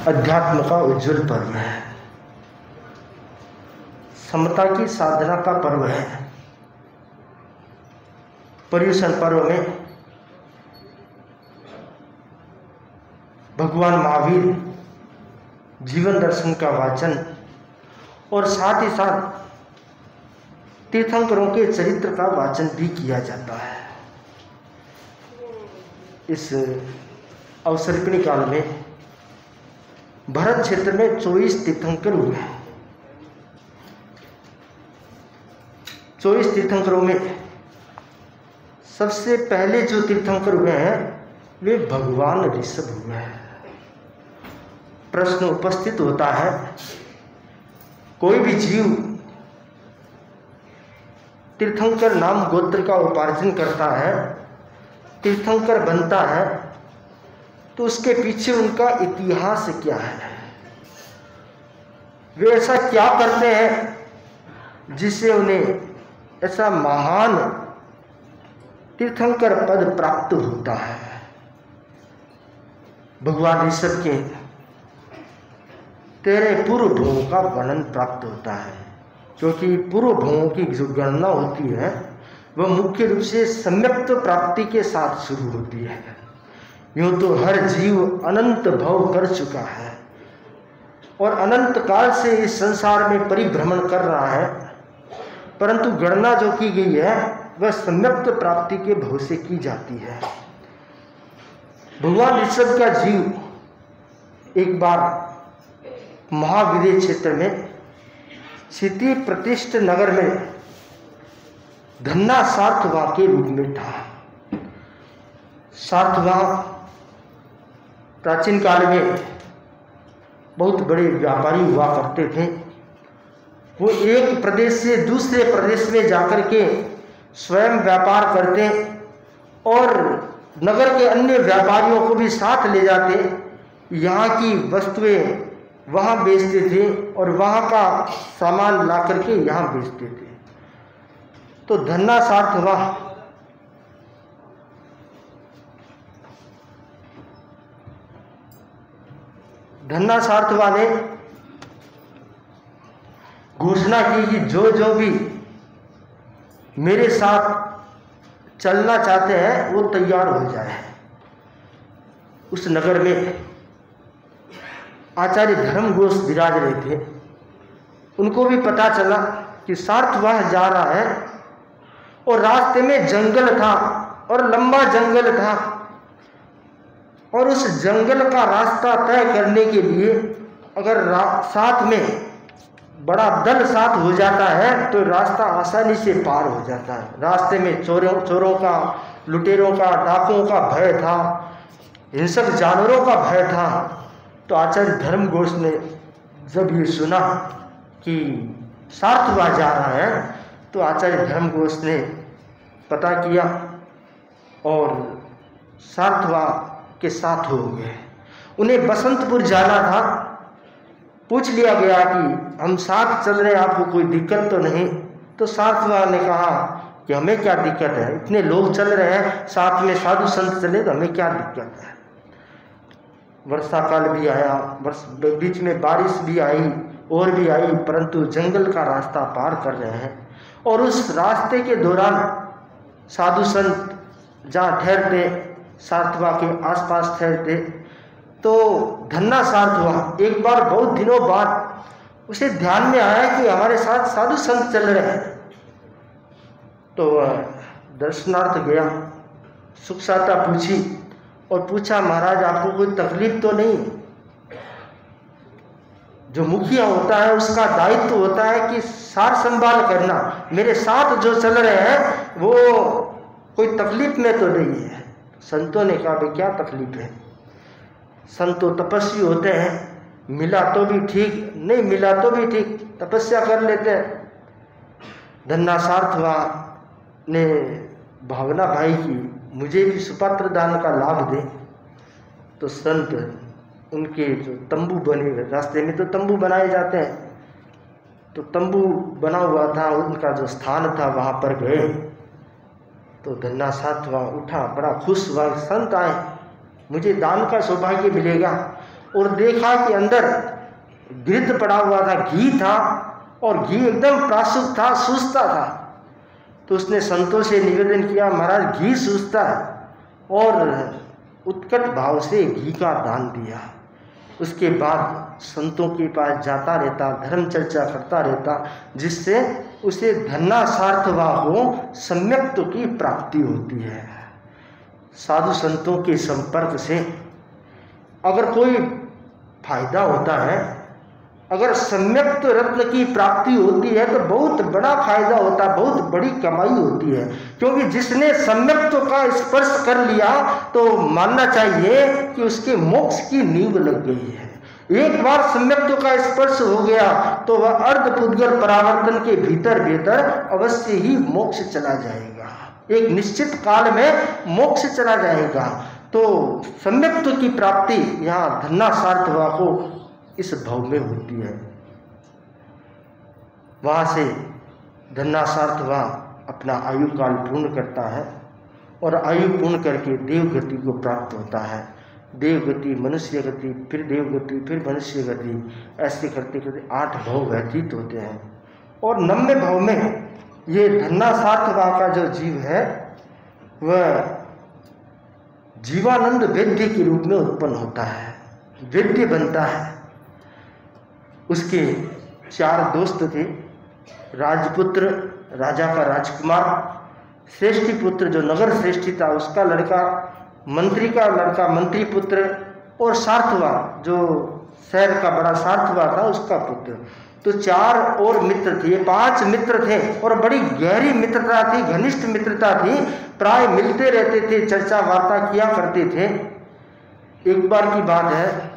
अध्यात्म का उज्जवल पर्व है, समता की साधना का पर्व है। पर्युषण पर्व में भगवान महावीर जीवन दर्शन का वाचन और साथ ही साथ तीर्थंकरों के चरित्र का वाचन भी किया जाता है। इस अवसर्पिणी काल में भरत क्षेत्र में 24 तीर्थंकर हुए हैं। 24 तीर्थंकरों में सबसे पहले जो तीर्थंकर हुए हैं वे भगवान ऋषभ हुए हैं। प्रश्न उपस्थित होता है, कोई भी जीव तीर्थंकर नाम गोत्र का उपार्जन करता है, तीर्थंकर बनता है, तो उसके पीछे उनका इतिहास क्या है? वे ऐसा क्या करते हैं जिससे उन्हें ऐसा महान तीर्थंकर पद प्राप्त होता है? भगवान ऋषभ के 13 पूर्व भवों का वर्णन प्राप्त होता है, क्योंकि पूर्व भवों की जो गणना होती है वह मुख्य रूप से सम्यक्त प्राप्ति के साथ शुरू होती है। यूँ तो हर जीव अनंत भव कर चुका है और अनंत काल से इस संसार में परिभ्रमण कर रहा है, परंतु गणना जो की गई है वह सम्यक्त प्राप्ति के भव से की जाती है। भगवान ऋषभ का जीव एक बार महावीर क्षेत्र में क्षिति प्रतिष्ठ नगर में धन्ना सार्थवा के रूप में था। सार्थवा प्राचीन काल में बहुत बड़े व्यापारी हुआ करते थे। वो एक प्रदेश से दूसरे प्रदेश में जाकर के स्वयं व्यापार करते और नगर के अन्य व्यापारियों को भी साथ ले जाते। यहाँ की वस्तुएं वहाँ बेचते थे और वहाँ का सामान ला करके यहाँ बेचते थे। तो धन्ना सार्थवा ने घोषणा की कि जो भी मेरे साथ चलना चाहते हैं वो तैयार हो जाए। उस नगर में आचार्य धर्मघोष विराज रहे थे। उनको भी पता चला कि सार्थवाह जा रहा है और रास्ते में जंगल था और लंबा जंगल था, और उस जंगल का रास्ता तय करने के लिए अगर साथ में बड़ा दल साथ हो जाता है तो रास्ता आसानी से पार हो जाता है। रास्ते में चोरों का, लुटेरों का, डाकुओं का भय था, हिंसक जानवरों का भय था। तो आचार्य धर्मघोष ने जब ये सुना कि सार्थवा जा रहा है तो आचार्य धर्मघोष ने पता किया और सार्थवा के साथ हो गए। उन्हें बसंतपुर जाना था। पूछ लिया गया कि हम साथ चल रहे हैं, आपको कोई दिक्कत तो नहीं? तो सार्थवा ने कहा कि हमें क्या दिक्कत है, इतने लोग चल रहे हैं, साथ में साधु संत चले तो हमें क्या दिक्कत है। वर्षा काल भी आया, बीच में बारिश भी आई और भी आई, परंतु जंगल का रास्ता पार कर रहे हैं। और उस रास्ते के दौरान साधु संत जहाँ ठहरते, सार्थवा के आसपास ठहरते, तो धन्ना सार्थवा एक बार बहुत दिनों बाद उसे ध्यान में आया कि हमारे साथ साधु संत चल रहे हैं। तो दर्शनार्थ गया, सुख साता पूछी और पूछा, महाराज आपको कोई तकलीफ तो नहीं? जो मुखिया होता है उसका दायित्व होता है कि सार संभाल करना, मेरे साथ जो चल रहे हैं वो कोई तकलीफ में तो नहीं है। संतों ने कहा, भाई क्या तकलीफ है? संत तो तपस्वी होते हैं, मिला तो भी ठीक, नहीं मिला तो भी ठीक, तपस्या कर लेते हैं। धन्ना सार्थवा ने भावना भाई की, मुझे भी सुपात्र दान का लाभ दे। तो संत उनके जो तंबू बने, रास्ते में तो तंबू बनाए जाते हैं, तो तंबू बना हुआ था, उनका जो स्थान था वहाँ पर गए। तो धन्ना सार्थवा उठा, बड़ा खुश हुआ, संत आए, मुझे दान का सौभाग्य मिलेगा। और देखा कि अंदर घृत पड़ा हुआ था, घी था, और घी एकदम प्राशुद्ध था, सूझता था। तो उसने संतों से निवेदन किया, महाराज घी सूझता है, और उत्कट भाव से घी का दान दिया। उसके बाद संतों के पास जाता रहता, धर्म चर्चा करता रहता, जिससे उसे धन्नासार्थवा को सम्यक्त्व की प्राप्ति होती है। साधु संतों के संपर्क से अगर कोई फायदा होता है, अगर सम्यक्त रत्न की प्राप्ति होती है तो बहुत बड़ा फायदा होता है, बहुत बड़ी कमाई होती है। क्योंकि जिसने सम्यक्त्व का स्पर्श कर लिया तो मानना चाहिए कि उसके मोक्ष की नींव लग गई है। एक बार सम्यक्त्व का स्पर्श हो गया तो वह अर्धपुद्गल परावर्तन के भीतर भीतर अवश्य ही मोक्ष चला जाएगा, एक निश्चित काल में मोक्ष चला जाएगा। तो सम्यक्त्व की प्राप्ति यहाँ धन्नासार्थवा को इस भव में होती है। वहाँ से धन्नासार्थवा अपना आयु काल पूर्ण करता है और आयु पूर्ण करके देवगति को प्राप्त होता है। देवगति, मनुष्य गति, फिर देवगति, फिर मनुष्य गति, ऐसे करते करते 8 भव व्यतीत होते हैं। और 9वें भव में ये धन्नासार्थवा का जो जीव है वह जीवानंद वेद्य के रूप में उत्पन्न होता है, वेद्य बनता है। उसके 4 दोस्त थे, राजपुत्र, राजा का राजकुमार, श्रेष्ठी पुत्र जो नगर श्रेष्ठी था उसका लड़का, मंत्री का लड़का मंत्री पुत्र, और सार्थवा जो शहर का बड़ा सार्थवा था उसका पुत्र। तो 4 और मित्र थे, ये 5 मित्र थे और बड़ी गहरी मित्रता थी, घनिष्ठ मित्रता थी, प्राय मिलते रहते थे, चर्चा वार्ता किया करते थे। एक बार की बात है,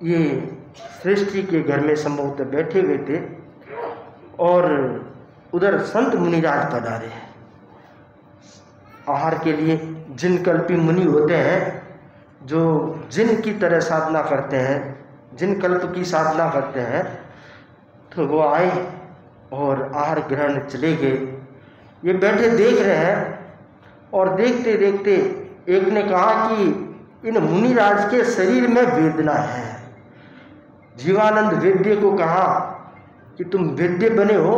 ये श्रेष्ठी के घर में संभवतः बैठे हुए थे और उधर संत मुनिराज पधारे आहार के लिए। जिन कल्पी मुनि होते हैं जो जिन की तरह साधना करते हैं, जिन कल्प की साधना करते हैं, तो वो आए और आहार ग्रहण चले गए। ये बैठे देख रहे हैं और देखते देखते एक ने कहा कि इन मुनिराज के शरीर में वेदना है। जीवानंद वेद्य को कहा कि तुम वेद्य बने हो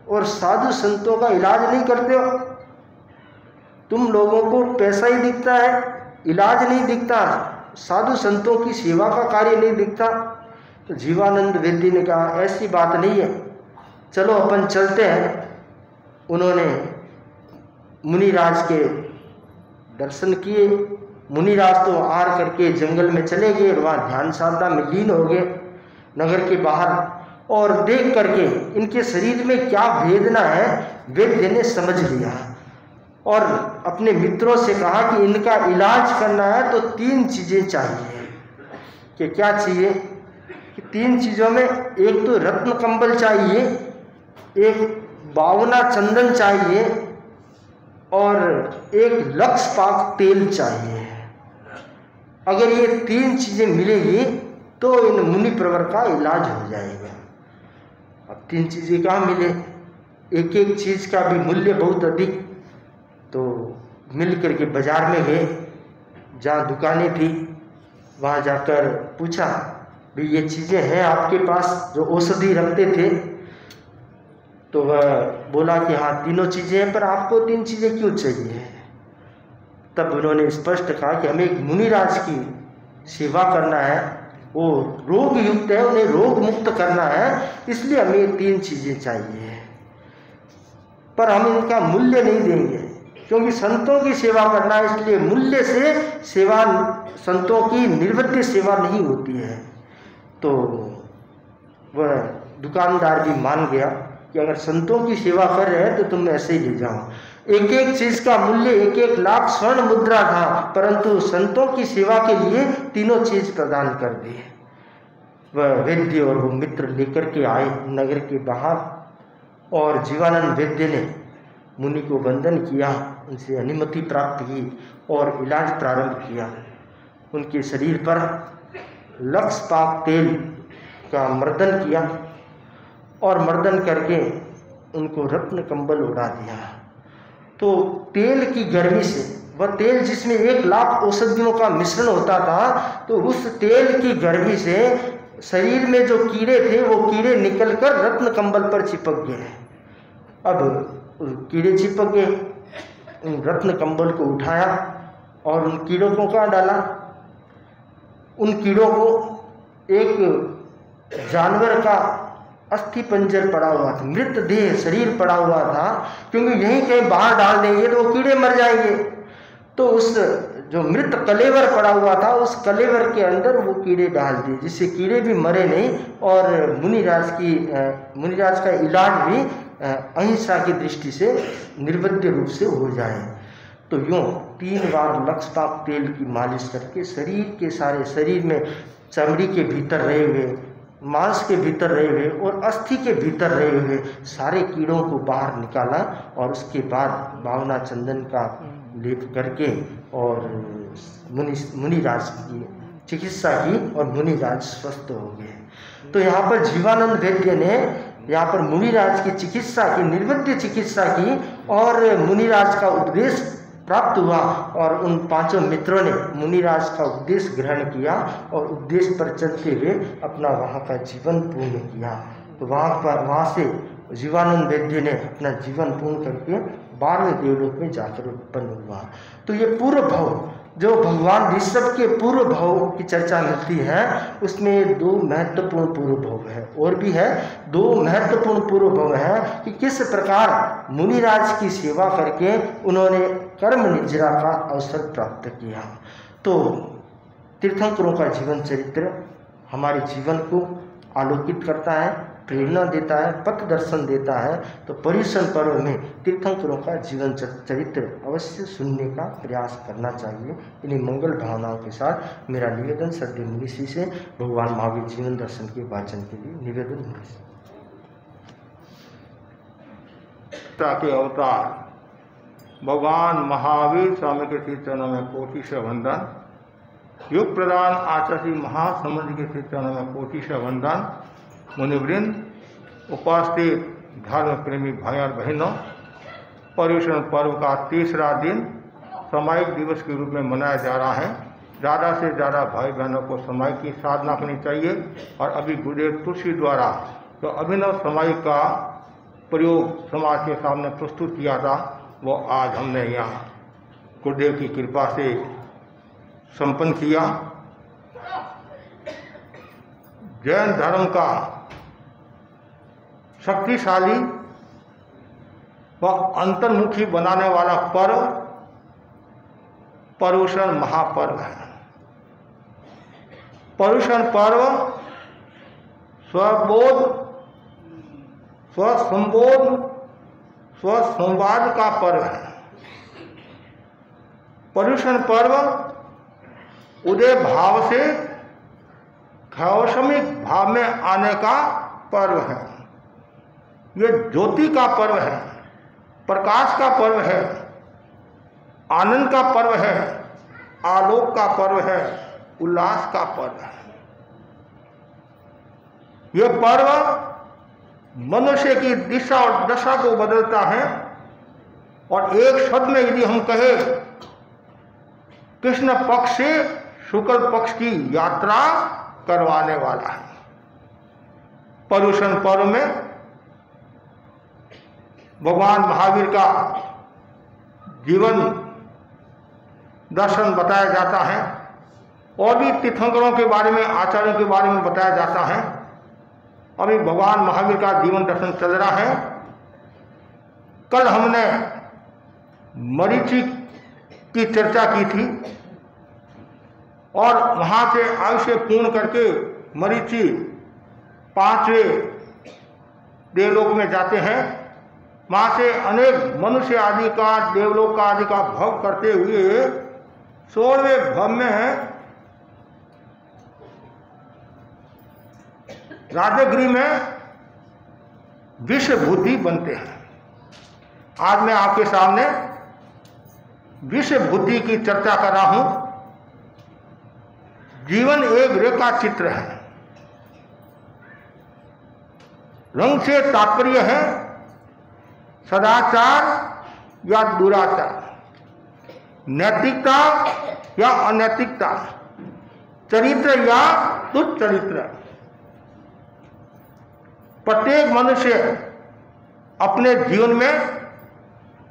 और साधु संतों का इलाज नहीं करते हो, तुम लोगों को पैसा ही दिखता है, इलाज नहीं दिखता, साधु संतों की सेवा का कार्य नहीं दिखता। तो जीवानंद वेद्य ने कहा ऐसी बात नहीं है, चलो अपन चलते हैं। उन्होंने मुनिराज के दर्शन किए। मुनिराज तो आहार करके जंगल में चले गए, वहाँ ध्यान साधना में लीन हो गए नगर के बाहर, और देख करके इनके शरीर में क्या वेदना है वेद्य ने समझ लिया और अपने मित्रों से कहा कि इनका इलाज करना है तो 3 चीज़ें चाहिए। कि क्या चाहिए? कि 3 चीज़ों में एक तो रत्न कंबल चाहिए, एक बावना चंदन चाहिए और एक लक्ष पाक तेल चाहिए। अगर ये 3 चीज़ें मिलेगी तो इन मुनि प्रवर का इलाज हो जाएगा। अब 3 चीज़ें कहाँ मिले? एक एक चीज़ का भी मूल्य बहुत अधिक। तो मिल करके बाजार में गए, जहाँ दुकानें थी वहाँ जाकर पूछा भी ये चीज़ें हैं आपके पास जो औषधि रखते थे? तो वह बोला कि हाँ 3 चीज़ें हैं, पर आपको 3 चीज़ें क्यों चाहिए? तब उन्होंने स्पष्ट कहा कि हमें एक मुनिराज की सेवा करना है, वो रोग युक्त है, उन्हें रोग मुक्त करना है, इसलिए हमें ये 3 चीज़ें चाहिए। पर हम इनका मूल्य नहीं देंगे क्योंकि संतों की सेवा करना है, इसलिए मूल्य से सेवा, संतों की निर्वध्य सेवा नहीं होती है। तो वह दुकानदार भी मान गया कि अगर संतों की सेवा कर रहे हैं तो तुम ऐसे ही ले जाओ। एक एक चीज़ का मूल्य 1-1 लाख स्वर्ण मुद्रा था, परंतु संतों की सेवा के लिए 3 चीज़ प्रदान कर दी। वह वेद्य और वो मित्र लेकर के आए नगर के बाहर, और जीवानंद वेद्य ने मुनि को वंदन किया, उनसे अनुमति प्राप्त की और इलाज प्रारंभ किया। उनके शरीर पर लक्ष पाक तेल का मर्दन किया और मर्दन करके उनको रत्न कंबल उड़ा दिया। तो तेल की गर्मी से वह तेल जिसमें 1,00,000 औषधियों का मिश्रण होता था, तो उस तेल की गर्मी से शरीर में जो कीड़े थे वो कीड़े निकलकर रत्न कंबल पर चिपक गए। अब कीड़े चिपक गए, उन रत्न कंबल को उठाया और उन कीड़ों को कहाँ डाला? उन कीड़ों को एक जानवर का अस्थि पंजर पड़ा हुआ था, मृत देह शरीर पड़ा हुआ था, क्योंकि यहीं कहीं बाहर डाल देंगे तो वो कीड़े मर जाएंगे। तो उस जो मृत कलेवर पड़ा हुआ था, उस कलेवर के अंदर वो कीड़े डाल दिए, जिससे कीड़े भी मरे नहीं और मुनिराज का इलाज भी अहिंसा की दृष्टि से निर्विघ्न रूप से हो जाए। तो यूँ 3 बार लक्षपात तेल की मालिश करके शरीर के सारे शरीर में चमड़ी के भीतर रहे हुए, मांस के भीतर रहे हुए और अस्थि के भीतर रहे हुए सारे कीड़ों को बाहर निकाला और उसके बाद भावना चंदन का लेप करके और मुनिराज की चिकित्सा की और मुनिराज स्वस्थ हो गए। तो यहाँ पर जीवानंद वैद्य ने यहाँ पर मुनिराज की चिकित्सा की, निर्विघ्न चिकित्सा की और मुनिराज का उपदेश प्राप्त हुआ और उन 5 मित्रों ने मुनिराज का उपदेश ग्रहण किया और उपदेश पर चलते हुए अपना वहाँ का जीवन पूर्ण किया। तो वहाँ से जीवानंद वैद्य ने अपना जीवन पूर्ण करके 12वें देवलोक में जाकर उत्पन्न हुआ। तो ये पूर्व भव, जो भगवान ऋषभ के पूर्व भव की चर्चा मिलती है, उसमें 2 महत्वपूर्ण पूर्व भव है और भी है 2 महत्वपूर्ण पूर्व भव है कि किस प्रकार मुनिराज की सेवा करके उन्होंने कर्म निजरा का अवसर प्राप्त किया। तो तीर्थंकरों का जीवन चरित्र हमारे जीवन को आलोकित करता है, प्रेरणा देता है, पथ दर्शन देता है। तो पर्युषण पर्व में तीर्थंकरों का जीवन चरित्र अवश्य सुनने का प्रयास करना चाहिए। इन्हीं मंगल भावनाओं के साथ मेरा निवेदन श्रद्धेय मुनिषी से भगवान महावीर जीवन दर्शन के वाचन के लिए निवेदन मुनिषी। के अवतार भगवान महावीर स्वामी के श्री चरणों में कोटि से वंदन। युग प्रदान आचार्य महासमुद्र के श्री चरणों में कोटि से वंदन। मुनिवृंद, उपस्थित धर्म प्रेमी भाई और बहनों, पर्युषण पर्व का 3रा दिन सामायिक दिवस के रूप में मनाया जा रहा है। ज़्यादा से ज़्यादा भाई बहनों को सामायिक की साधना करनी चाहिए और अभी गुरुदेव तुलसी द्वारा जो अभिनव सामायिक का प्रयोग समाज के सामने प्रस्तुत किया था, वो आज हमने यहाँ गुरुदेव की कृपा से संपन्न किया। जैन धर्म का शक्तिशाली व अंतर्मुखी बनाने वाला पर्व पर्युषण महापर्व है। पर्युषण पर्व स्वबोध, स्वसंबोध, स्वसंवाद का पर्व है। पर्युषण पर्व उदय भाव से खौशमिक भाव में आने का पर्व है। ये ज्योति का पर्व है, प्रकाश का पर्व है, आनंद का पर्व है, आलोक का पर्व है, उल्लास का पर्व है। यह पर्व मनुष्य की दिशा और दशा को बदलता है और एक शब्द में यदि हम कहें, कृष्ण पक्ष से शुक्ल पक्ष की यात्रा करवाने वाला है। पर्युषण पर्व में भगवान महावीर का जीवन दर्शन बताया जाता है और भी तीर्थंकरों के बारे में, आचार्यों के बारे में बताया जाता है। अभी भगवान महावीर का जीवन दर्शन चल रहा है। कल हमने मरीचि की चर्चा की थी और वहाँ से आयुष्य पूर्ण करके मरीचि 5वें देवलोक में जाते हैं। वहाँ से अनेक मनुष्य आदि का, देवलोक का आदि का भोग करते हुए 16वें भव में राजगृह में विश्व बुद्धि बनते हैं। आज मैं आपके सामने विश्व बुद्धि की चर्चा कर रहा हूं। जीवन एक रेखा चित्र है। रंग से तात्पर्य है सदाचार या दुराचार। नैतिकता या अनैतिकता, चरित्र या दुष्चरित्र। प्रत्येक मनुष्य अपने जीवन में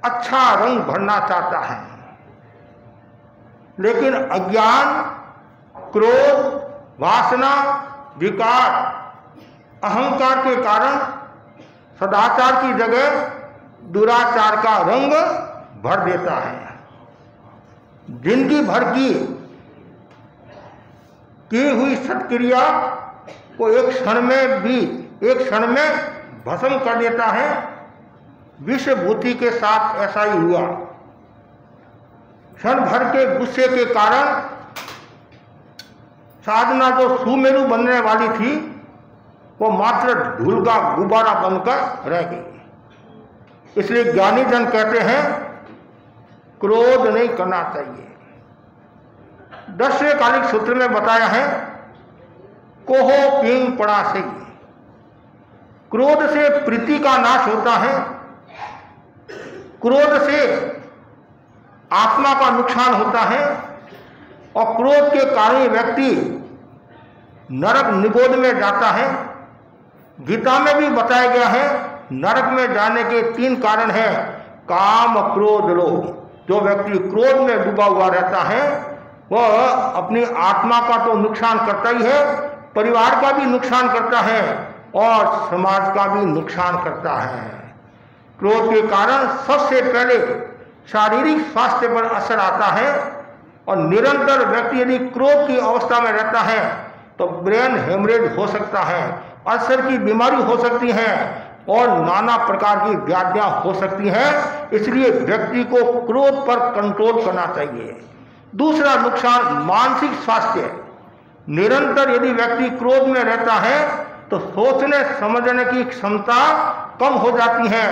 अच्छा रंग भरना चाहता है, लेकिन अज्ञान, क्रोध, वासना, विकार, अहंकार के कारण सदाचार की जगह दुराचार का रंग भर देता है। जिंदगी भर की हुई सत्क्रिया को एक क्षण में भस्म कर देता है। विषभूति के साथ ऐसा ही हुआ। क्षण भर के गुस्से के कारण साधना जो सुमेरु बनने वाली थी वो मात्र धूल का गुब्बारा बनकर रह गई। इसलिए ज्ञानी जन कहते हैं क्रोध नहीं करना चाहिए। 10वें कालिक सूत्र में बताया है कोहो पिंग पड़ा से। क्रोध से प्रीति का नाश होता है, क्रोध से आत्मा का नुकसान होता है और क्रोध के कारण व्यक्ति नरक निगोद में जाता है। गीता में भी बताया गया है नरक में जाने के 3 कारण हैं। काम, क्रोध, लोभ। जो व्यक्ति क्रोध में डूबा हुआ रहता है वह अपनी आत्मा का तो नुकसान करता ही है, परिवार का भी नुकसान करता है और समाज का भी नुकसान करता है। क्रोध के कारण सबसे पहले शारीरिक स्वास्थ्य पर असर आता है और निरंतर व्यक्ति यदि क्रोध की अवस्था में रहता है तो ब्रेन हेमरेज हो सकता है, अल्सर की बीमारी हो सकती है और नाना प्रकार की व्याधियां हो सकती हैं। इसलिए व्यक्ति को क्रोध पर कंट्रोल करना चाहिए। दूसरा नुकसान मानसिक स्वास्थ्य। निरंतर यदि व्यक्ति क्रोध में रहता है तो सोचने समझने की क्षमता कम हो जाती है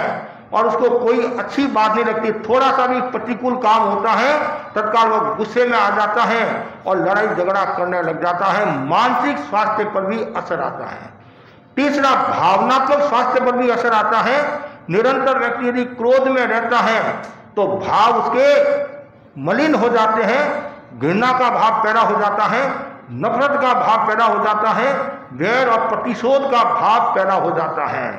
और उसको कोई अच्छी बात नहीं लगती। थोड़ा सा भी प्रतिकूल काम होता है तत्काल वह गुस्से में आ जाता है और लड़ाई झगड़ा करने लग जाता है। मानसिक स्वास्थ्य पर भी असर आता है। तीसरा भावनात्मक स्वास्थ्य पर भी असर आता है। निरंतर व्यक्ति यदि क्रोध में रहता है तो भाव उसके मलिन हो जाते हैं, घृणा का भाव पैदा हो जाता है, नफरत का भाव पैदा हो जाता है, वैर और प्रतिशोध का भाव पैदा हो जाता है।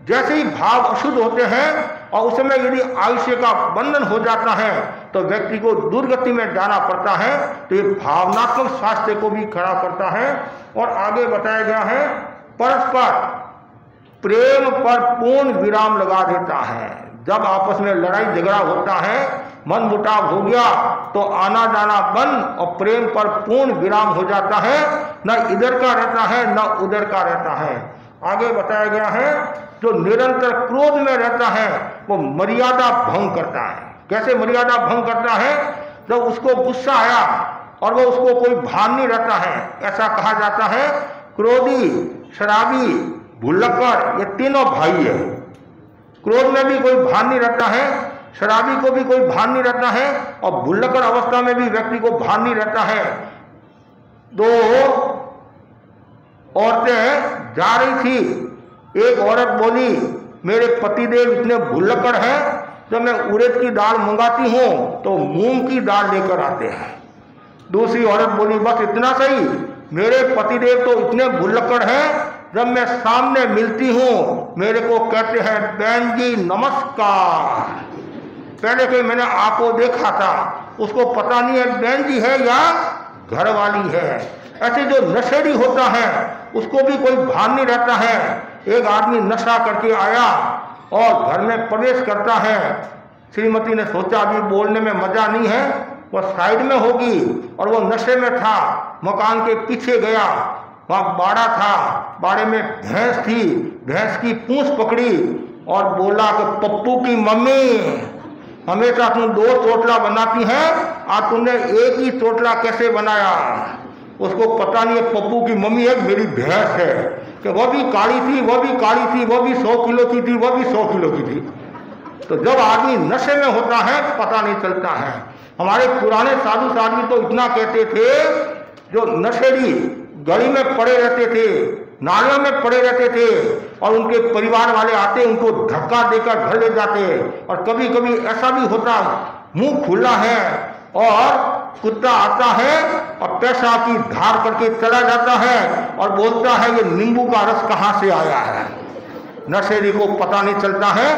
जैसे ही भाव अशुद्ध होते हैं और उस समय यदि आयुष्य का बंधन हो जाता है तो व्यक्ति को दुर्गति में जाना पड़ता है। तो ये भावनात्मक स्वास्थ्य को भी खराब करता है। और आगे बताया गया है परस्पर प्रेम पर पूर्ण विराम लगा देता है। जब आपस में लड़ाई झगड़ा होता है, मन मुटाव हो गया तो आना जाना बंद और प्रेम पर पूर्ण विराम हो जाता है। न इधर का रहता है न उधर का रहता है। आगे बताया गया है जो निरंतर क्रोध में रहता है वो मर्यादा भंग करता है। कैसे मर्यादा भंग करता है? जब उसको गुस्सा आया और वो उसको कोई भान नहीं रहता है। ऐसा कहा जाता है क्रोधी, शराबी, भुल्लक्कड़ ये तीनों भाई है। क्रोध में भी कोई भान नहीं रहता है, शराबी को भी कोई भान नहीं रहता है और भुल्लक्कड़ अवस्था में भी व्यक्ति को भान नहीं रहता है। 2 औरतें जा रही थी, एक औरत बोली मेरे पतिदेव इतने भुल्लक्कड़ हैं, जब मैं उड़द की दाल मंगाती हूं तो मूंग की दाल लेकर आते हैं। दूसरी औरत बोली बस इतना सही, मेरे पतिदेव तो इतने भुल्लक्कड़ हैं, जब मैं सामने मिलती हूं मेरे को कहते हैं बहन जी नमस्कार। पहले कोई मैंने आपको देखा था, उसको पता नहीं है बहन जी है या घर वाली है। ऐसे जो नशेड़ी होता है उसको भी कोई भान नहीं रहता है। एक आदमी नशा करके आया और घर में प्रवेश करता है। श्रीमती ने सोचा अभी बोलने में मजा नहीं है, वह साइड में होगी और वो नशे में था। मकान के पीछे गया, वहां बाड़ा था, बाड़े में भैंस थी, भैंस की पूंछ पकड़ी और बोला कि पप्पू की मम्मी हमेशा तुम 2 चोटला बनाती हैं, आज तुमने एक ही चोटला कैसे बनाया? उसको पता नहीं है पप्पू की मम्मी एक मेरी भैंस है कि वह भी काली थी, वह भी काली थी, वह भी 100 किलो की थी, वह भी 100 किलो की थी। तो जब आदमी नशे में होता है पता नहीं चलता है। हमारे पुराने साधु साधु तो इतना कहते थे, जो नशेड़ी गली में पड़े रहते थे, नालियों में पड़े रहते थे और उनके परिवार वाले आते उनको धक्का देकर घर ले जाते। और कभी कभी ऐसा भी होता मुंह खुला है और कुत्ता आता है और पैसा की धार करके चला जाता है और बोलता है ये नींबू का रस कहाँ से आया है। नशेड़ी को पता नहीं चलता है,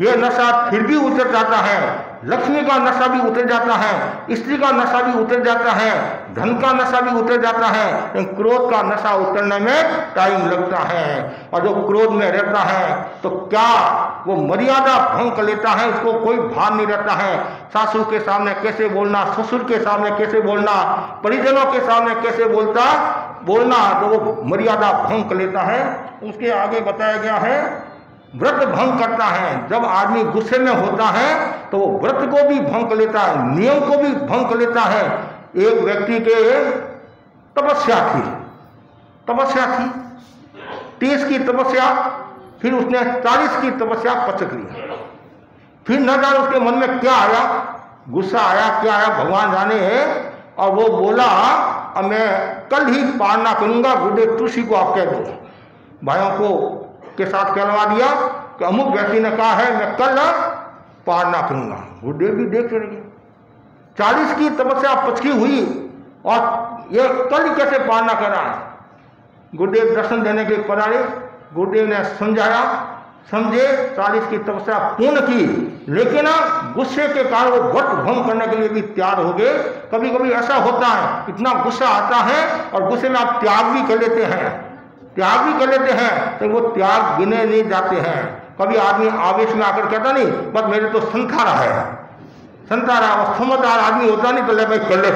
ये नशा फिर भी उतर जाता है। लक्ष्मी का नशा भी उतर जाता है, स्त्री का नशा भी उतर जाता है, धन का नशा भी उतर जाता है, लेकिन क्रोध का नशा उतरने में टाइम लगता है। और जो क्रोध में रहता है तो क्या वो मर्यादा भंग कर लेता है, उसको कोई भान नहीं रहता है। सासू के सामने कैसे बोलना, ससुर के सामने कैसे बोलना, परिजनों के सामने कैसे बोलना, तो वो मर्यादा भंग कर लेता है। उसके आगे बताया गया है व्रत भंग करता है। जब आदमी गुस्से में होता है तो वो व्रत को भी भंग कर लेता है, नियम को भी भंग कर लेता है। एक व्यक्ति के तपस्या थी 30 की तपस्या, फिर उसने 40 की तपस्या पचक ली। फिर न जाने उसके मन में क्या आया, गुस्सा आया, क्या आया भगवान जाने है। और वो बोला अब मैं कल ही पालना करूंगा, गुरुदेव तुलसी को आप कह दो। भाइयों को के साथ कहलवा दिया कि अमुक व्यक्ति ने कहा है मैं कल पालना करूंगा। गुरुदेव भी देख रहे, 40 की तपस्या पचकी हुई और ये कल ही कैसे पालना कर रहा है। गुरुदेव दर्शन देने के पधारे, गुरुदेव ने समझाया, समझे, 40 की तपस्या पूर्ण की, लेकिन गुस्से के कारण वो व्रत भंग करने के लिए भी तैयार हो गए। कभी कभी ऐसा होता है, इतना गुस्सा आता है और गुस्से में आप त्याग भी कर लेते हैं, तो वो त्याग गिने नहीं जाते हैं। कभी आदमी आवेश में आकर कहता नहीं बस मेरे तो संतारा है, और समझदार आदमी होता नहीं तो ले भाई कर ले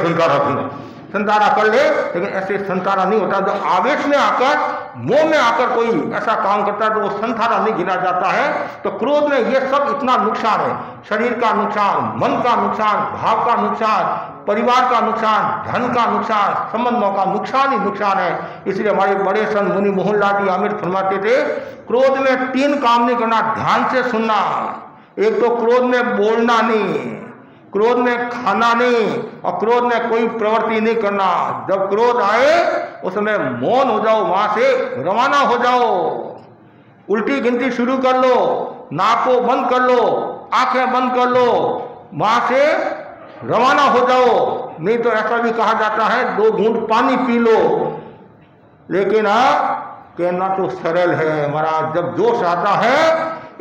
संतारा कर ले, लेकिन ऐसे संतारा नहीं होता। जो आवेश में आकर, मोह में आकर कोई ऐसा काम करता है तो वो संतारा नहीं गिना जाता है। तो क्रोध में ये सब इतना नुकसान है, शरीर का नुकसान, मन का नुकसान, भाव का नुकसान, परिवार का नुकसान, धन का नुकसान, संबंधों का नुकसान ही नुकसान है। इसलिए हमारे बड़े संत मुनि मोहनलाल जी आमिर फरमाते थे क्रोध में 3 काम नहीं करना, ध्यान से सुनना। एक तो क्रोध में बोलना नहीं, क्रोध में खाना नहीं, और क्रोध में कोई प्रवृत्ति नहीं करना। जब क्रोध आए उस समय मौन हो जाओ, वहां से रवाना हो जाओ, उल्टी गिनती शुरू कर लो, नाक को बंद कर लो, आंखें बंद कर लो, वहां से रवाना हो जाओ। नहीं तो ऐसा भी कहा जाता है 2 घूंट पानी पी लो। लेकिन कहना तो सरल है महाराज, जब जोश आता है,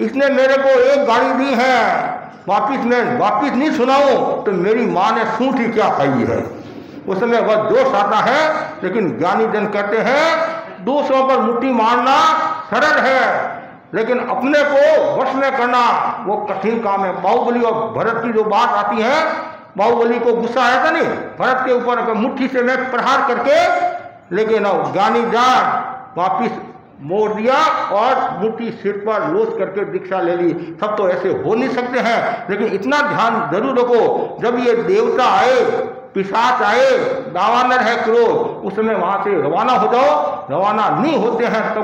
इसने मेरे को एक गाड़ी दी है, वापिस नहीं सुनाऊं तो मेरी माँ ने सूंठ ही क्या खाई है। उस समय वह जोश आता है। लेकिन ज्ञानी जन कहते हैं दूसरों पर मुट्ठी मारना सरल है, लेकिन अपने को वश में करना वो कठिन काम है। बाहुबली और भरत की जो बात आती है, बाहुबली को गुस्सा आया था नहीं, भरत के ऊपर मुट्ठी से मैं प्रहार करके, लेकिन ज्ञानी जान वापिस मोड़ दिया और मुट्ठी सिर पर लोच करके दीक्षा ले ली। सब तो ऐसे हो नहीं सकते हैं, लेकिन इतना ध्यान जरूर रखो, जब ये देवता आए, पिशाच आए, दावानर है क्रोध, उस समय वहां से रवाना हो जाओ। रवाना नहीं होते हैं तो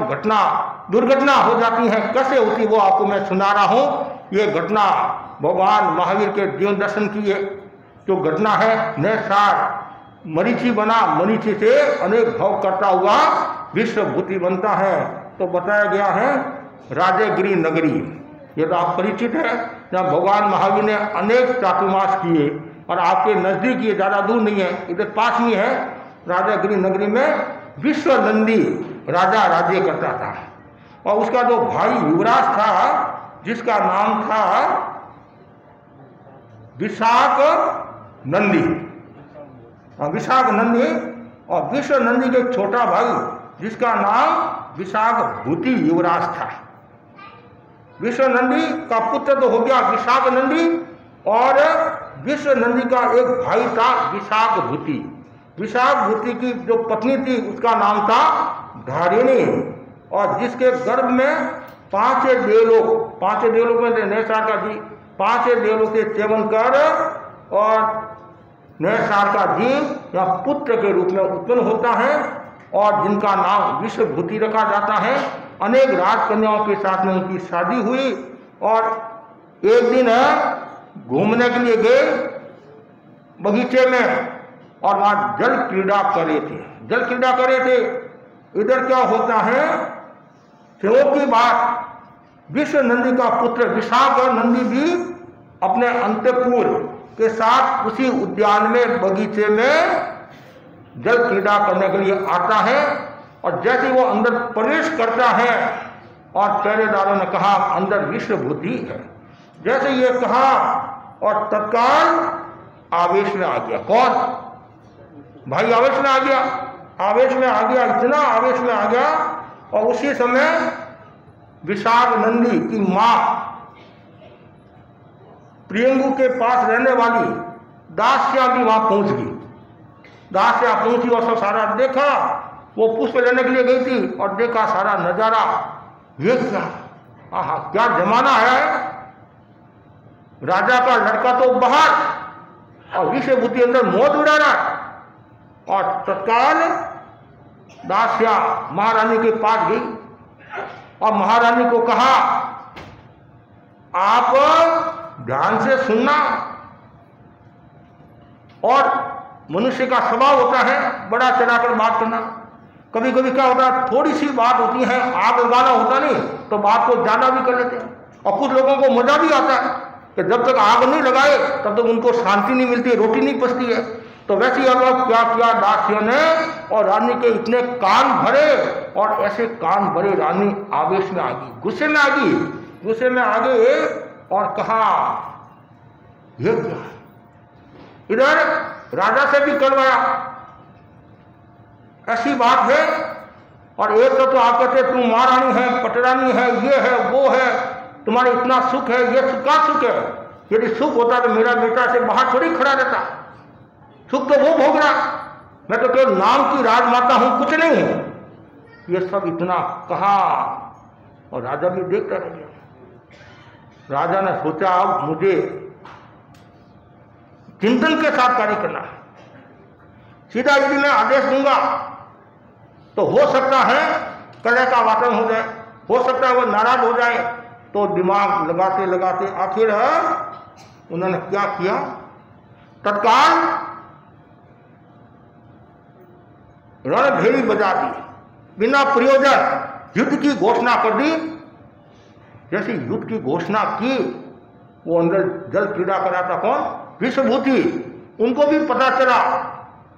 दुर्घटना हो जाती है। कैसे होती वो आपको मैं सुना रहा हूं। ये घटना भगवान महावीर के जीवन दर्शन की जो घटना है। नैसार मरीचि बना, मरीचि से अनेक भाव करता हुआ विश्वभूति बनता है। तो बताया गया है राजगिरी नगरी, ये तो आप परिचित है, जहाँ भगवान महावीर ने अनेक चातुर्मास किए और आपके नजदीक, ये ज्यादा दूर नहीं है, इधर पास में है। राजगिरी नगरी में विश्व नंदी राजा राज्य करता था और उसका जो भाई युवराज था, जिसका नाम था विशाख नंदी, और विश्व नंदी के छोटा भाई जिसका नाम विशाख भूति युवराज था। विश्व नंदी का पुत्र तो हो गया विशाख नंदी, और विश्व नंदी का एक भाई था विशाख भूति। विशाख भूति की जो पत्नी थी उसका नाम था धारिणी, और जिसके गर्भ में 5 देवलोक में नैसार का जी 5 देवलोक से सेवन कर और नैसार का जीव या पुत्र के रूप में उत्पन्न होता है, और जिनका नाम विश्वभूति रखा जाता है। अनेक राजकन्याओं के साथ में उनकी शादी हुई, और एक दिन घूमने के लिए गए बगीचे में, और वहां जल क्रीड़ा कर रहे थे। इधर क्या होता है, सेवक की बात, विश्व नंदी का पुत्र विशाख नंदी भी अपने अंतपुर के साथ उसी उद्यान में, बगीचे में जल क्रीड़ा करने के लिए आता है। और जैसे वो अंदर प्रवेश करता है और पहरेदारों ने कहा अंदर विश्वबुद्धि है, जैसे ये कहा और तत्काल आवेश में आ गया। कौन भाई आवेश में आ गया? आवेश में आ गया, इतना आवेश में आ गया। और उसी समय विशाल नंदी की मां प्रियंगु के पास रहने वाली दास्या भी वहां पहुंच गई। दास्या पहुंची और सब सारा देखा। वो पुष्प लेने के लिए गई थी और देखा सारा नजारा। ये क्या, आहा क्या जमाना है। राजा का लड़का तो बाहर और विषयभूति अंदर मौत उड़ा रहा। और तत्काल दास्या महारानी के पास गई और महारानी को कहा आप ध्यान से सुनना। और मनुष्य का स्वभाव होता है बड़ा चढ़ाकर बात करना। कभी कभी क्या होता है, थोड़ी सी बात होती है, आग लगाना होता नहीं तो बात को ज्यादा भी कर लेते हैं। और कुछ लोगों को मजा भी आता है कि जब तक आग नहीं लगाए तब तक उनको शांति नहीं मिलती, रोटी नहीं पचती है। तो वैसे ही अब क्या किया दासियों ने, और रानी के इतने कान भरे और ऐसे कान भरे रानी आवेश में आ गई, गुस्से में आ गई। गुस्से में आ गए और कहा ये क्या। इधर राजा से भी करवाया, ऐसी बात है। और एक तो आप कहते तुम महारानी है, पटरानी है, ये है वो है, तुम्हारे इतना सुख है, ये सुख का सुख है। यदि सुख होता तो मेरा बेटा से बाहर थोड़ी खड़ा रहता। सुख तो वो भोग रहा, मैं तो केवल नाम की राजमाता हूं, कुछ नहीं हूं। ये सब इतना कहा और राजा भी देखता रह गया। राजा ने सोचा अब मुझे चिंतन के साथ कार्य करना है। सीधा यदि मैं आदेश दूंगा तो हो सकता है कलह का वातावरण हो जाए, हो सकता है वो नाराज हो जाए। तो दिमाग लगाते लगाते आखिर उन्होंने क्या किया, तत्काल रणभेरी बजा दी, बिना प्रयोजन युद्ध की घोषणा कर दी। जैसे युद्ध की घोषणा की, वो अंदर जल क्रीड़ा कराता कौन, विश्वभूति। उनको भी पता चला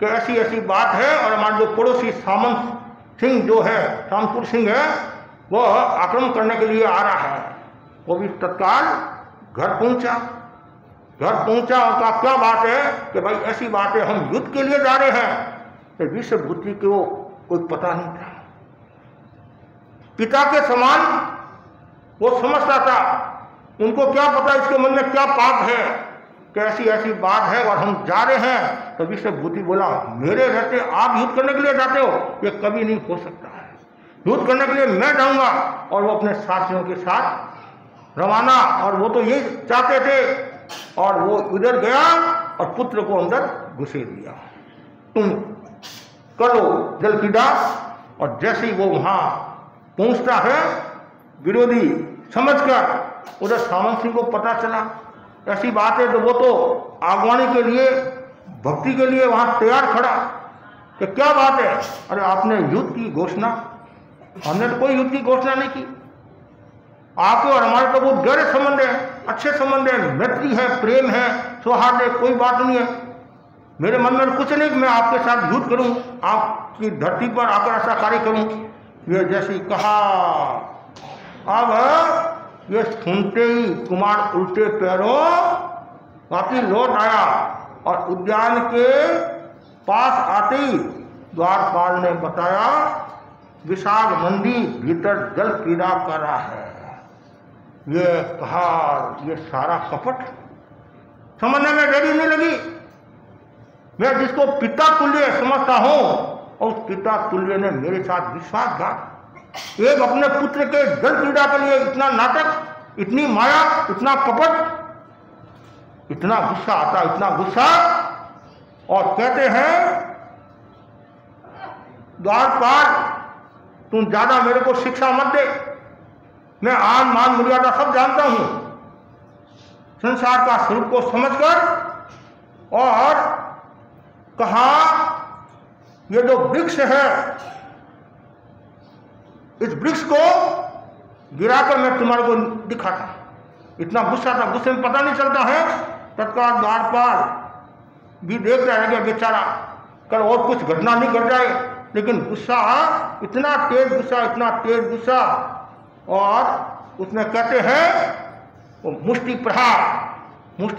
कि ऐसी ऐसी बात है और हमारे जो पड़ोसी सामंत सिंह जो है, शामपुर सिंह है, वो आक्रमण करने के लिए आ रहा है। वो भी तत्काल घर पहुंचा। घर पहुंचा और कहा क्या बात है कि भाई ऐसी बात है, हम युद्ध के लिए जा रहे हैं। तो विश्वभूति को कोई पता नहीं था। पिता के समान वो समझता था। उनको क्या पता इसके मन में क्या पाप है कि ऐसी ऐसी बात है और हम जा रहे हैं। तो विश्वभूति बोला मेरे रहते आप युद्ध करने के लिए जाते हो, ये कभी नहीं हो सकता है। युद्ध करने के लिए मैं जाऊंगा। और वो अपने साथियों के साथ रवाना, और वो तो ये चाहते थे। और वो उधर गया और पुत्र को अंदर घुसेड़ दिया, तुम करो जल क्रीड़ा। और जैसे ही वो वहां पहुंचता है, विरोधी समझकर उधर सामंत सिंह को पता चला ऐसी बात है, तो वो तो आगवानी के लिए, भक्ति के लिए वहां तैयार खड़ा कि क्या बात है। अरे आपने युद्ध की घोषणा, हमने तो कोई युद्ध की घोषणा नहीं की। आपके और हमारे तो बहुत गहरे संबंध है, अच्छे संबंध है, मैत्री है, प्रेम है, सौहार्द है, कोई बात नहीं है। मेरे मन में कुछ नहीं कि मैं आपके साथ युद्ध करूं, आपकी धरती पर आकर ऐसा कार्य करूं। ये जैसे कहा, अब ये सुनते ही कुमार उल्टे पैरों वापस लौट आया और उद्यान के पास आते ही द्वारपाल ने बताया विशाल नंदी भीतर जल क्रीड़ा कर रहा है। ये कहा ये सारा कपट समझने में देरी नहीं लगी। मैं जिसको पिता तुल्य समझता हूं और उस पिता तुल्य ने मेरे साथ विश्वासघात, एक अपने पुत्र के जल क्रीड़ा के लिए इतना नाटक, इतनी माया, इतना कपट, इतना गुस्सा आता, इतना गुस्सा। और कहते हैं द्वारपाल तुम ज्यादा मेरे को शिक्षा मत दे, मैं आन मान मर्यादा सब जानता हूं, संसार का स्वरूप को समझकर। और कहा ये जो वृक्ष है, इस वृक्ष को गिराकर मैं तुम्हारे को दिखाता। इतना गुस्सा था, गुस्से में पता नहीं चलता है तत्काल द्वारपाल भी देख रहा है बेचारा कर और कुछ घटना नहीं घट जाए, लेकिन गुस्सा इतना तेज गुस्सा, और उसमें कहते हैं वो मुष्टि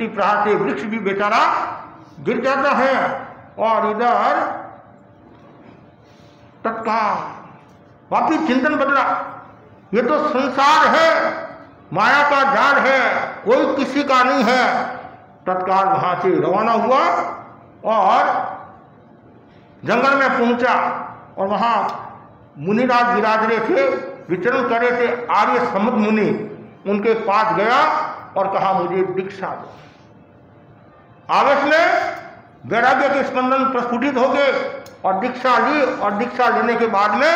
प्रहार से वृक्ष भी बेचारा गिर जाता है। और इधर तत्काल वापिस चिंतन बदला, ये तो संसार है, माया का जाल है, कोई किसी का नहीं है। तत्काल वहां से रवाना हुआ और जंगल में पहुंचा, और वहां मुनिराज विराज रहे थे, विचरण कर रहे थे आर्य सम्मत मुनि, उनके पास गया और कहा मुझे दीक्षा दो। आवेश में वैराग्य के स्पंदन प्रस्फुटित हो गए और दीक्षा ली, और दीक्षा लेने के बाद में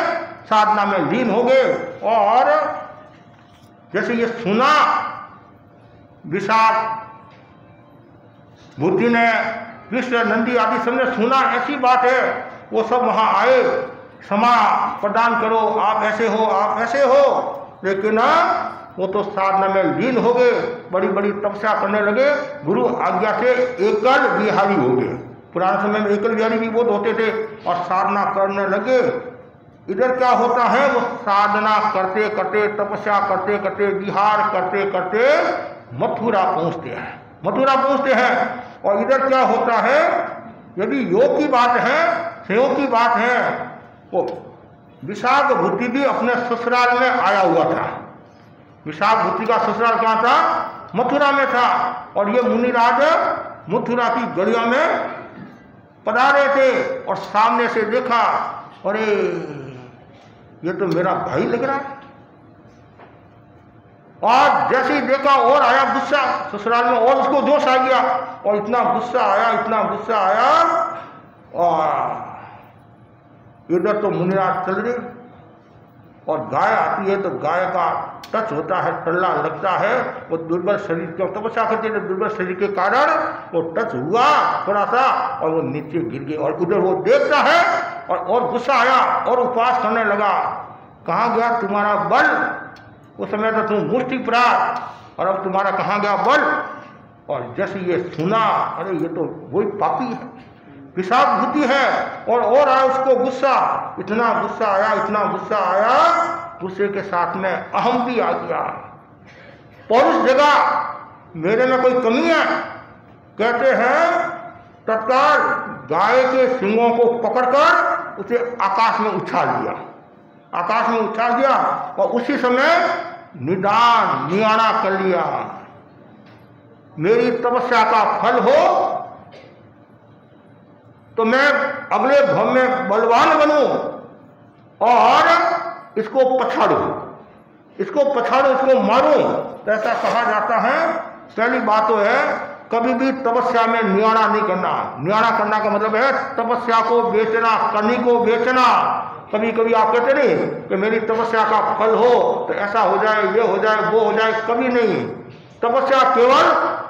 साधना में लीन हो गए। और जैसे ये सुना विशाल बुद्धि ने, विश्व नंदी आदि सबने सुना ऐसी बात है, वो सब वहां आए, क्षमा प्रदान करो, आप ऐसे हो, आप ऐसे हो। लेकिन वो तो साधना में लीन हो गए, बड़ी बड़ी तपस्या करने लगे, गुरु आज्ञा से एकल विहारी हो गए। पुराने समय में एकल विहारी भी बहुत होते थे और साधना करने लगे। इधर क्या होता है, वो साधना करते करते, तपस्या करते करते, विहार करते करते मथुरा पहुंचते हैं। और इधर क्या होता है, यदि योग की बात है, संयोग की बात है, वो विशाख बुद्धि भी अपने ससुराल में आया हुआ था। विशाख बुद्धि का ससुराल कहाँ था? मथुरा में था। और ये मुनिराज मथुरा की गलियों में पधारे थे और सामने से देखा, अरे ये तो मेरा भाई लग रहा है। और जैसे ही देखा और आया गुस्सा ससुराल में, और उसको जोश आ गया, और इतना गुस्सा आया, और इधर तो मुनिराज चल रहे, और गाय आती है तो गाय का टच होता है, टल्ला लगता है, वो दुर्बल शरीर क्यों तपस्या करते थे, दुर्बल शरीर के कारण वो टच हुआ थोड़ा सा, और वो नीचे गिर गई। और उधर वो देखता है और गुस्सा आया और उपवास करने लगा। कहाँ गया तुम्हारा बल? उस समय तो तुम मुष्टि प्रहार, और अब तुम्हारा कहाँ गया बल? और जैसे ये सुना, अरे ये तो वही पापी है, विषाद बुद्धि है, और आया उसको गुस्सा, इतना गुस्सा आया, गुस्से के साथ में अहम भी आ गया। पौरुष जगा, मेरे में कोई कमी है? कहते हैं तत्काल गाय के सिंगों को पकड़कर उसे आकाश में उछाल दिया, और उसी समय नियाणा कर लिया, मेरी तपस्या का फल हो तो मैं अगले भव में बलवान बनूं और इसको पछाड़ूं, इसको मारूं। तो ऐसा कहा जाता है। पहली बात तो है, कभी भी तपस्या में नियाणा नहीं करना। नियाणा करना का मतलब है तपस्या को बेचना, करनी को बेचना। कभी कभी आप कहते नहीं कि मेरी तपस्या का फल हो तो ऐसा हो जाए, ये हो जाए, वो हो जाए, कभी नहीं। तपस्या केवल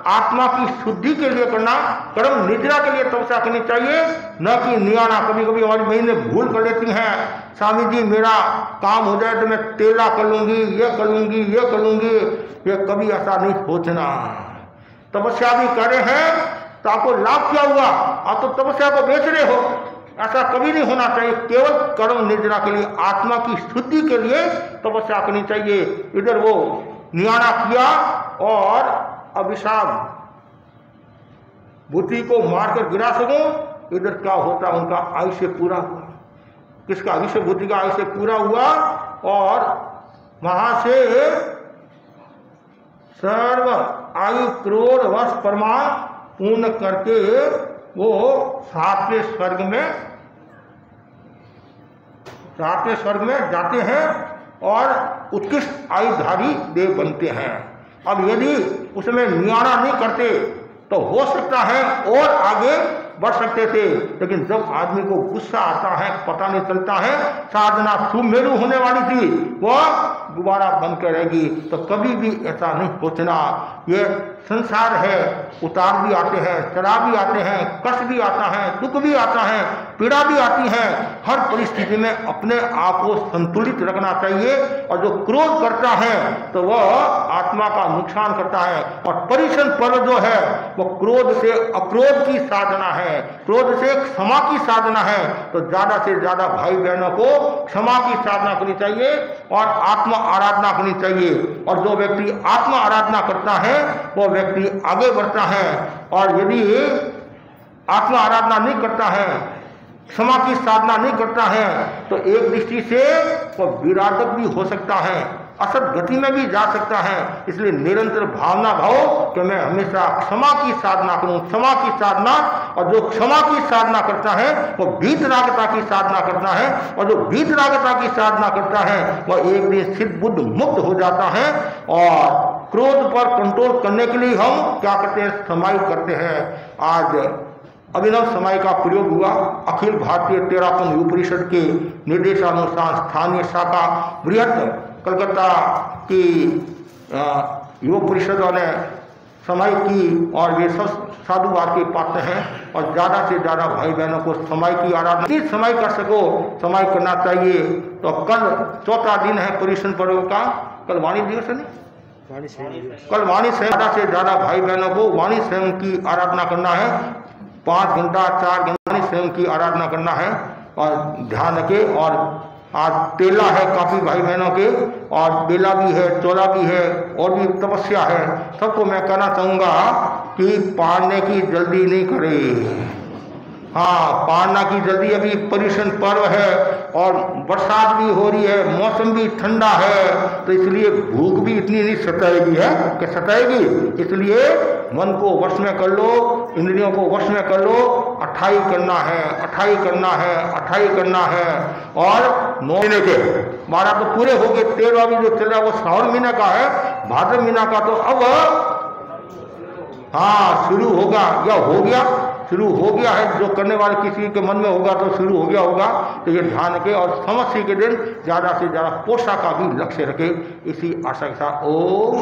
आत्मा की शुद्धि के लिए करना, कर्म निद्रा के लिए तपस्या करनी चाहिए, न कि नियाणा। कभी कभी हमारी बहनें भूल कर लेती हैं, स्वामी जी मेरा काम हो जाए तो मैं तेला कर लूंगी, ये कर लूंगी। ये कभी ऐसा नहीं सोचना। तपस्या भी कर रहे हैं तो आपको लाभ क्या हुआ? आप तो तपस्या को बेच रहे हो। ऐसा कभी नहीं होना चाहिए। केवल कर्म निद्रा के लिए, आत्मा की शुद्धि के लिए तपस्या करनी चाहिए। इधर वो नियाणा किया और अभिशाप बुद्धि को मारकर गिरा सकूं। इधर क्या होता, उनका आयुष्य पूरा हुआ। किसका? आयुष्य बुद्धि का आयुष्य पूरा हुआ, और वहां से सर्व आयु करोड़ वर्ष प्रमाण पूर्ण करके वो सातवें स्वर्ग में जाते हैं और उत्कृष्ट आयुधारी देव बनते हैं। अब यदि उसमें नियाणा नहीं करते तो हो सकता है और आगे बढ़ सकते थे, लेकिन जब आदमी को गुस्सा आता है, पता नहीं चलता है, साधना सुमेरु होने वाली थी वो दोबारा बन कर रहेगी। तो कभी भी ऐसा नहीं सोचना। ये संसार है, उतार भी आते हैं, चढ़ाव भी आते हैं, कष्ट भी आता है, दुख भी आता है, पीड़ा भी आती है। हर परिस्थिति में अपने आप को संतुलित रखना चाहिए। और जो क्रोध करता है तो वह आत्मा का नुकसान करता है। और परिशन पर्व जो है वो क्रोध से अक्रोध की साधना है, क्रोध से क्षमा की साधना है। तो ज्यादा से ज्यादा भाई बहनों को क्षमा की साधना करनी चाहिए और आत्मा आराधना करनी चाहिए। और जो व्यक्ति आत्मा आराधना करता है वो व्यक्ति आगे बढ़ता है। और यदि आत्मा आराधना नहीं करता है, क्षमा की साधना नहीं करता है, तो एक दृष्टि से वो विराटक भी हो सकता है, असत गति में भी जा सकता है। इसलिए निरंतर भावना भाव कि मैं हमेशा क्षमा की साधना करूं, क्षमा की साधना। और जो क्षमा की साधना करता है वो वीतरागता की साधना करता है। और जो वीतरागता की साधना करता है वह एक दिन सिद्ध बुद्ध मुक्त हो जाता है। और क्रोध पर कंट्रोल करने के लिए हम क्या करते हैं, समाई करते हैं। आज अभिनव समय का प्रयोग हुआ। अखिल भारतीय तेरापन युग परिषद के निर्देशानुसार स्थानीय शाखा बृहत कलकत्ता की युग परिषदों ने समय की। और वे सब साधुवाद के पात्र हैं। और ज़्यादा से ज़्यादा भाई बहनों को समय की आराधना जिस समय कर सको समय करना चाहिए। तो कल चौथा दिन है परिशन पर्व का। कल वाणी दिवस है नहीं, कल वाणी स्वयं ज़्यादा से ज़्यादा भाई बहनों को वाणी स्वयं की आराधना करना है। 5 घंटा 4 घंटा स्वयं की आराधना करना है और ध्यान रखे। और आज तेला है काफी भाई बहनों के, और बेला भी है, चोला भी है, और भी तपस्या है। सबको मैं कहना चाहूँगा कि पारने की जल्दी नहीं करे। हाँ, पारना की जल्दी, अभी पर्युषण पर्व है और बरसात भी हो रही है, मौसम भी ठंडा है, तो इसलिए भूख भी इतनी नहीं सताएगी है कि सताएगी। इसलिए मन को वश में कर लो, इंद्रियों को वश में कर लो। 28 करना है, 28 करना है, 28 करना है। और 9 महीने के 12 तो पूरे हो गए, 13वां भी जो चल रहा है वो श्रावण महीने का है। भाद्र महीना का तो अब हाँ शुरू होगा या हो गया, शुरू हो गया है। जो करने वाले किसी के मन में होगा तो शुरू हो गया होगा। तो ये ध्यान रखे और समस्या के दिन ज़्यादा से ज़्यादा पोषण का भी लक्ष्य रखे। इसी आशा के साथ ओम।